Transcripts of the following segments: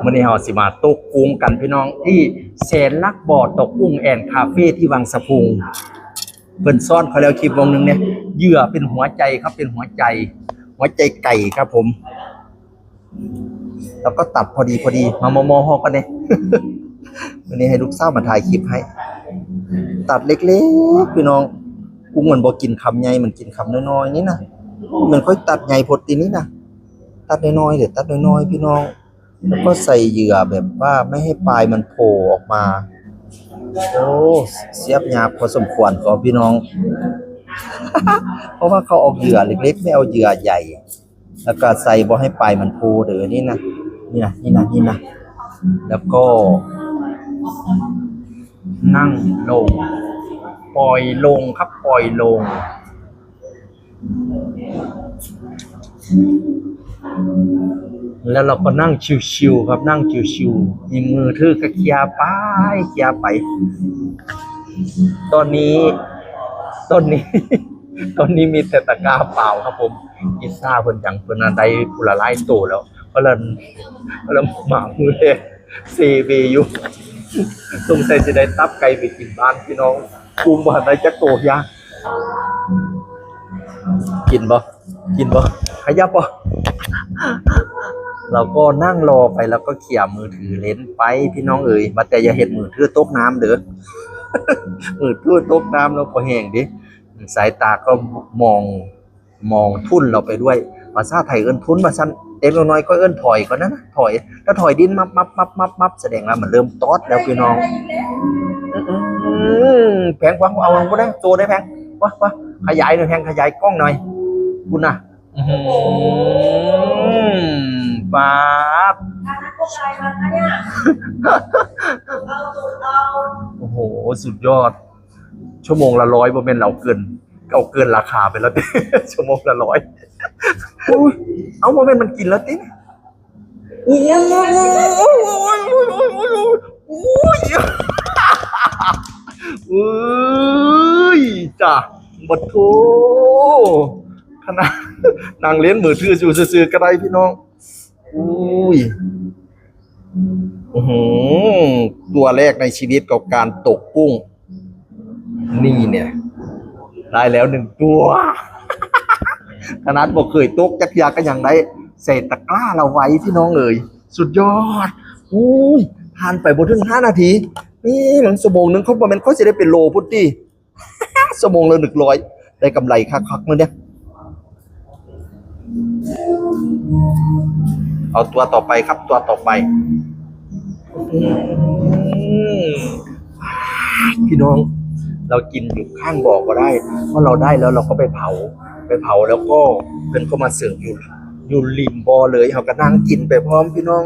มื้อนี้เฮาสิมาตกกุ้งกันพี่น้องที่แสนลักบ่อตกกุ้งแอนคาเฟ่ที่วังสะพุงเพิ่นซ่อนเขาแล้วคลิปวงนึงเนี่ยเหยื่อเป็นหัวใจครับเป็นหัวใจไก่ครับผมแล้วก็ตัดพอดีมามอฮอกันเนี่ย วันนี้ให้ลูกสาวมาถ่ายคลิปให้ตัดเล็กๆพี่น้องกุ้งมันบ่กินคำใหญ่มันกินคำน้อยๆนี่นะมันค่อยตัดใหญ่พดตีนี้นะตัดน้อยๆเดี๋ยวตัดน้อยๆพี่น้องแล้วก็ใส่เหยื่อแบบว่าไม่ให้ปลายมันโผล่ออกมาโอ้เสียบยากพอสมควรขอพี่น้อง เพราะว่าเขาเอาเหยื่อเล็กๆไม่เอาเหยื่อใหญ่แล้วก็ใส่บ่ให้ปลายมันโผล่เด้อนี่นะแล้วก็นั่งลงปล่อยลงครับปล่อยลงแล้วเราก็นั่งชิวๆครับนั่งชิวๆมีมือถือก็เคลียร์ไปตอนนี้ ตอนนี้มีแต่ตะกร้าเปล่าครับผมกิซ่าเพิ่นจังเพิ่นได้ผู้ละหลายโตแล้วเพราะนั้นหมามือเด้เซเบอยู่สงสัยจะได้ตับไก่ไปกินบ้านพี่น้องกูบ่ได้จักโตยากินบ่ขยับบ่เราก็นั่งรอไปแล้วก็เขี่ยมือถือเล่นไปพี่น้องเอ๋ยมาแต่อย่าเห็นมือถือตกน้ำเด้อ มือถือตกน้ำแล้วก็แห้งดิสายตาก็มองทุ่นเราไปด้วยภาษาไทยเอิ้นทุนภาษาเด็กน้อยก็เอิ้นถอยก่อนนะถอยถ้าถอยดินมับแสดงว่ามันเริ่มตอดแล้วพี่น้องแพงกว่าเอาบ่ได้โตได้แพงวะขยายหน่อยแพงขยายกล้องหน่อยคุณน่ะป๊าบโอ้โหสุดยอดชั่วโมงละ100บ่แม่นเราเกินราคาไปแล้ว ชั่วโมงละ100เอาบ่แม่นมันกินแล้วติโอ้ยจ้ะบ่โธ่ขนาดนางเล่นมือถืออยู่ซื่อๆก็ได้พี่น้องอุ้ยตัวแรกในชีวิตกับการตกกุ้งนี่เนี่ยได้แล้ว1ตัว ขนาดบอกเคยตกจักยาก็ยังได้ใส่ตะกร้าเราไว้พี่น้องเอ๋ยสุดยอดอุ้ยทานไปบ่ถึง5 นาทีนี่หลังชั่วโมงนึงเขาประมาณเขาจะได้เป็นโลพุทธิ ชั่วโมงละ100ได้กำไรคักๆมื้อเนี่ยเอาตัวต่อไปครับตัวต่อไปพี่น้องเรากินอยู่ข้างบ่อก็ได้เพราะเราได้แล้วเราก็ไปเผาแล้วก็เป็นก็มาเสิร์ฟอยู่ริมบ่อเลยเขาก็นั่งกินไปพร้อมพี่น้อง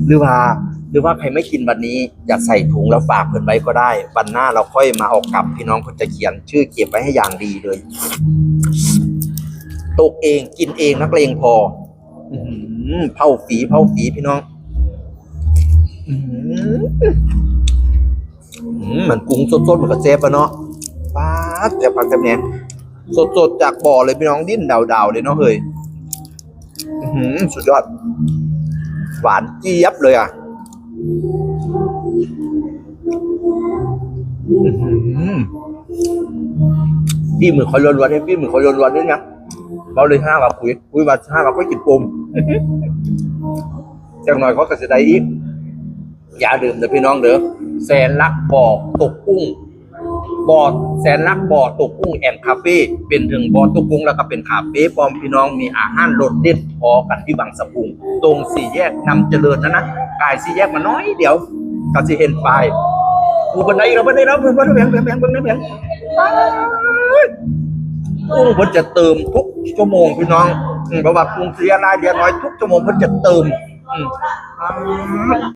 หรือว่าใครไม่กินวันนี้อยากใส่ถุงแล้วฝากเพิ่นไว้ก็ได้วันหน้าเราค่อยมาเอากลับพี่น้องเขาจะเขียนชื่อเก็บไว้ให้อย่างดีเลยตกเองกินเองนักเลงพอเผาฝีพี่น้องมันกุ้งสดๆมันก็แซ่บปะเนาะป๊าดแต่พักกันเนี่ยสดๆจากบ่อเลยพี่น้องดิ้นดาวๆเลยเนาะเฮ้ยสุดยอดหวานเจี๊ยบเลยอ่ะพี่มือคอยล้วนๆให้พี่มือคอยล้วนๆนี่นะเบาเลย5 บาทคุยบาท5 บาทก็กินปุ่มจังหน่อยก็จะได้อีกอย่าลืมเด้อพี่น้องเด้อแสนลักบ่อตกกุ้งบ่อแสนลักบ่อตกกุ้งแอนคาเฟ่เป็นถึงบ่อตกกุ้งแล้วก็เป็นคาเฟ่พร้อมพี่น้องมีอาหารรสเด็ดพอกันที่บางสะพุงตรง4 แยกนำเจริญนะกาย4 แยกมาน้อยเดี๋ยวก็สิเห็นป้ายกูบันไดแล้วเบิ่งนะแพงกุ้งเพิ่นจะเติมทุกชั่วโมงพี่น้องเพราะว่ากุ้งเสียรายเดียวน้อยทุกชั่วโมงเพิ่นจะเติม